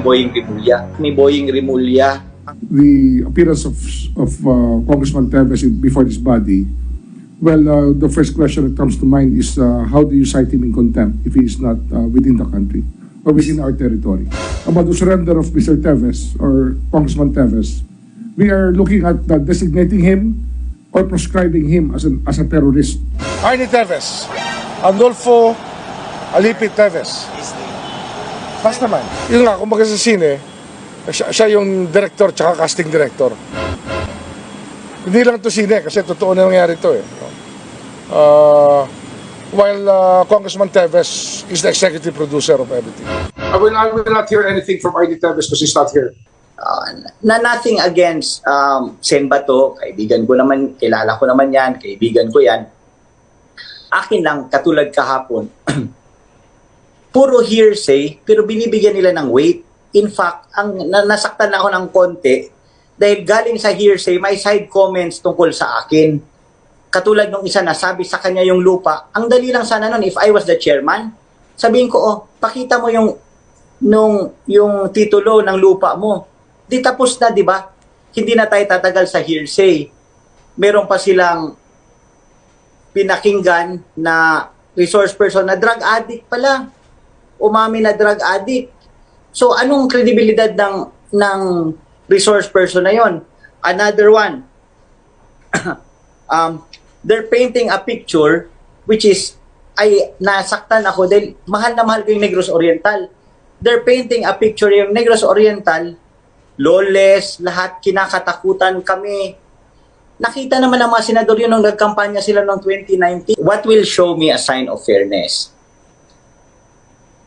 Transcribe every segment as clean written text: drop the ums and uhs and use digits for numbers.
Boying Remulla. Ni Boying Remulla. The appearance of Congressman Teves before this body, well, the first question that comes to mind is how do you cite him in contempt if he is not within the country or within our territory? About the surrender of Mr. Teves or Congressman Teves, we are looking at designating him or prescribing him as a terrorist. Parinig Teves, Andolfo Alipit Teves. Pas naman. Yun nga, kumbaga sa sine, siya yung director tsaka casting director. Hindi lang to sine kasi totoo na nangyari to eh. While Congressman Teves is the executive producer of everything. I will not hear anything from RD Teves because he's not here. Nothing against Sen Bato, kaibigan ko naman, kilala ko naman yan, kaibigan ko yan. Akin lang, katulad kahapon, puro hearsay, pero binibigyan nila ng weight. In fact, nasaktan ako ng konti dahil galing sa hearsay, may side comments tungkol sa akin. Katulad nung isa na sabi sa kanya yung lupa, ang dali lang sana nun, if I was the chairman, sabihin ko, oh, pakita mo yung titulo ng lupa mo. Di tapos na, di ba? Hindi na tayo tatagal sa hearsay. Meron pa silang pinakinggan na resource person na drug addict pala. Umami na drug addict. So, anong kredibilidad ng resource person na yon? Another one. They're painting a picture which is, ay nasaktan ako dahil mahal na mahal ko yung Negros Oriental. They're painting a picture yung Negros Oriental, lawless, lahat kinakatakutan kami. Nakita naman ng mga senador yun nung nagkampanya sila noong 2019. What will show me a sign of fairness?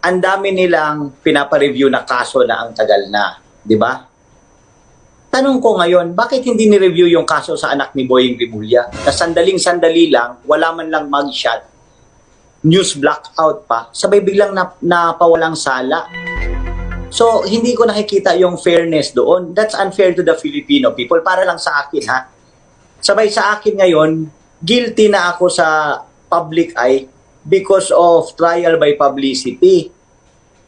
Ang dami nilang pinapareview na kaso na ang tagal na, di ba? Tanong ko ngayon, bakit hindi ni-review yung kaso sa anak ni Boying Remulla? Na sandaling-sandali lang, wala man lang mugshot, news blackout pa, sabay biglang napawalang sala. So, hindi ko nakikita yung fairness doon. That's unfair to the Filipino people. Para lang sa akin, ha? Sabay sa akin ngayon, guilty na ako sa public eye because of trial by publicity.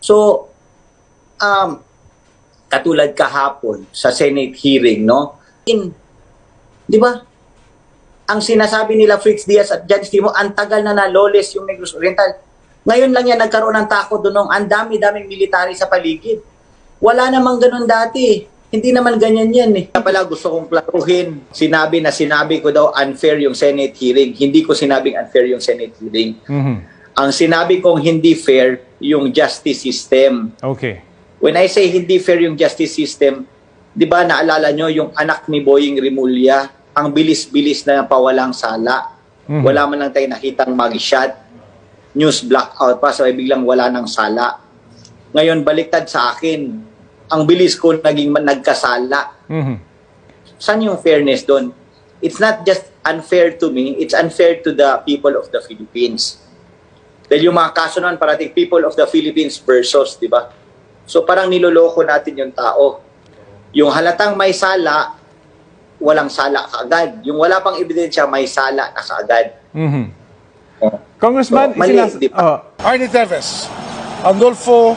So, katulad kahapon sa Senate hearing, no? Di ba? Ang sinasabi nila Fritz Diaz at Judge Timo, ang tagal na lawless yung Negros Oriental. Ngayon lang yan nagkaroon ng takot doon, ang dami-daming military sa paligid. Wala namang ganun dati. Hindi naman ganyan yan eh. Kaya pala gusto kong klaruhin. Sinabi ko daw unfair yung Senate hearing. Hindi ko sinabing unfair yung Senate hearing. Ang sinabi kong hindi fair yung justice system. Okay. When I say hindi fair yung justice system, di ba naalala nyo yung anak ni Boying Remulla, ang bilis-bilis na pawalang sala. Wala man lang tayo nakitang mugshot. News blackout pa, so biglang wala ng sala. Ngayon, baliktad sa akin. Ang bilis ko naging nagkasala. Saan yung fairness doon? It's not just unfair to me, it's unfair to the people of the Philippines. Dahil yung mga kaso naman, parating people of the Philippines versus, di ba? So parang niloloko natin yung tao. Yung halatang may sala, walang sala kaagad. Yung wala pang ebidensya, may sala na kaagad. Congressman, so, mali, diba? Parinig Teves, Andolfo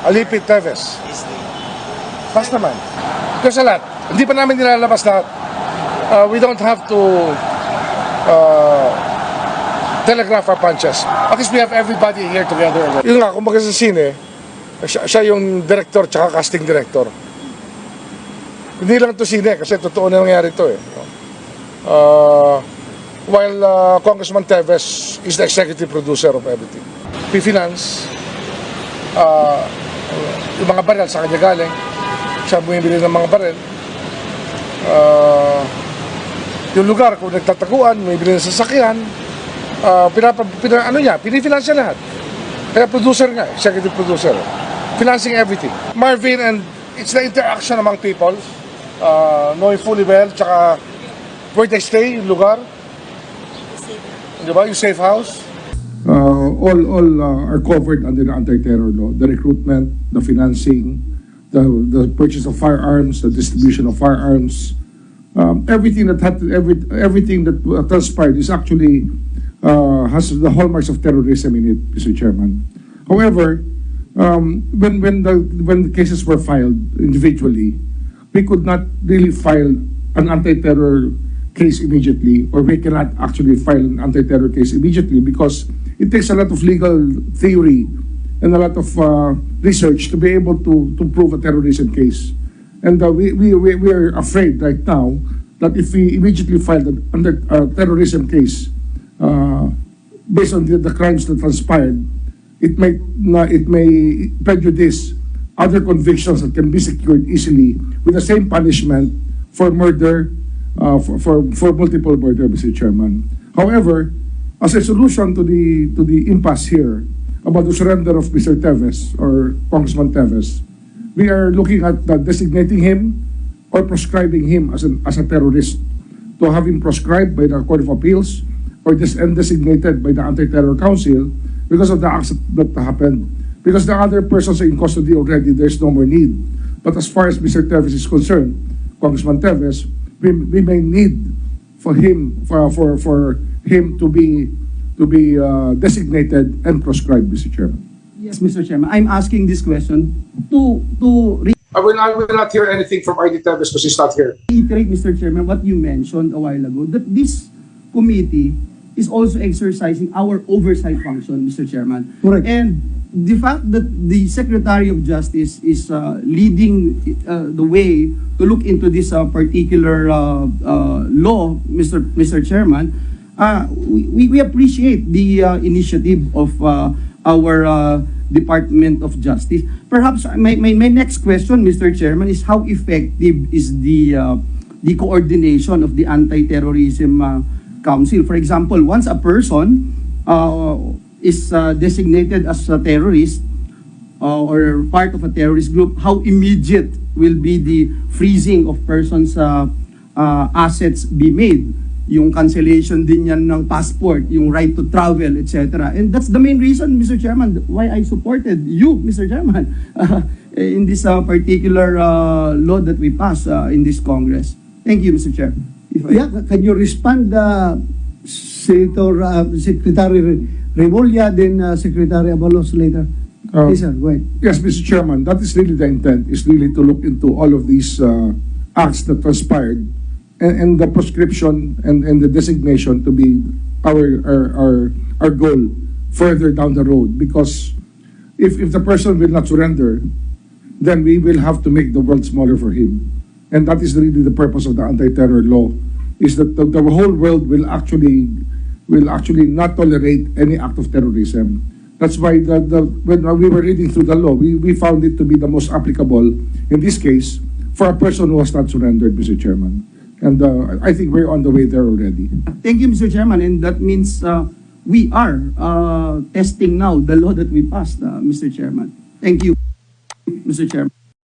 Alipit Teves. Pas naman. Kasi lahat, hindi pa namin nilalabas lahat. We don't have to telegraph our punches. At least we have everybody here together. Yun nga, kumbaga sa sine, siya yung director tsaka casting director. Hindi lang to sine kasi totoo na nangyari to eh. While Congressman Teves is the executive producer of everything. P-Finance, yung mga baril sa kanya galing, siya bumibili ng mga baril. Yung lugar kung nagtataguan, bumibili ng sasakyan, pinifinance niya lahat. Kaya producer nga, executive producer. Financing everything. Marvin, and it's the interaction among people, knowing fully well, tsaka where they stay, yung lugar. Diba? Yung safe house. All are covered under the anti-terror law. The recruitment, the financing, the purchase of firearms, the distribution of firearms, everything that transpired is actually has the hallmarks of terrorism in it, Mr. Chairman. However, when the cases were filed individually, we could not really file an anti-terror case immediately, or we cannot actually file an anti-terror case immediately because it takes a lot of legal theory and a lot of research to be able to prove a terrorism case. And we are afraid right now that if we immediately file a terrorism case based on the crimes that transpired, it may prejudice other convictions that can be secured easily with the same punishment for murder, for multiple murder, Mr. Chairman. However, as a solution to the impasse here about the surrender of Mr. Teves or Congressman Teves, we are looking at designating him or proscribing him as a terrorist, to have him proscribed by the Court of Appeals or designated by the Anti-Terror Council because of the acts that happened. Because the other persons are in custody already, there's no more need. But as far as Mr. Teves is concerned, Congressman Teves, we may need for him to be designated and proscribed, Mr. Chairman. Yes, Mr. Chairman. I'm asking this question to I will not hear anything from ID Teves because he's not here. reiterate, Mr. Chairman, what you mentioned a while ago, that this committee is also exercising our oversight function, Mr. Chairman. Correct. And the fact that the Secretary of Justice is leading the way to look into this particular law, Mr. Chairman, we appreciate the initiative of our Department of Justice. Perhaps my next question, Mr. Chairman, is how effective is the coordination of the Anti-Terrorism Council? For example, once a person is designated as a terrorist or part of a terrorist group, how immediate will be the freezing of persons' assets be made? Yung cancellation din yan ng passport, yung right to travel, etc. And that's the main reason, Mr. Chairman, why I supported you, Mr. Chairman, in this particular law that we passed in this Congress. Thank you, Mr. Chair. Yeah, can you respond, Secretary Remulla, then Secretary Abalos later? Yes, sir, go ahead. Yes, Mr. Chairman, that is really the intent, is really to look into all of these acts that transpired and the prescription and the designation to be our goal further down the road. Because if the person will not surrender, then we will have to make the world smaller for him. And that is really the purpose of the anti-terror law, is that the whole world will actually not tolerate any act of terrorism. That's why when we were reading through the law, we found it to be the most applicable in this case for a person who has not surrendered, Mr. Chairman. And I think we're on the way there already. Thank you, Mr. Chairman. And that means we are testing now the law that we passed, Mr. Chairman. Thank you, Mr. Chairman.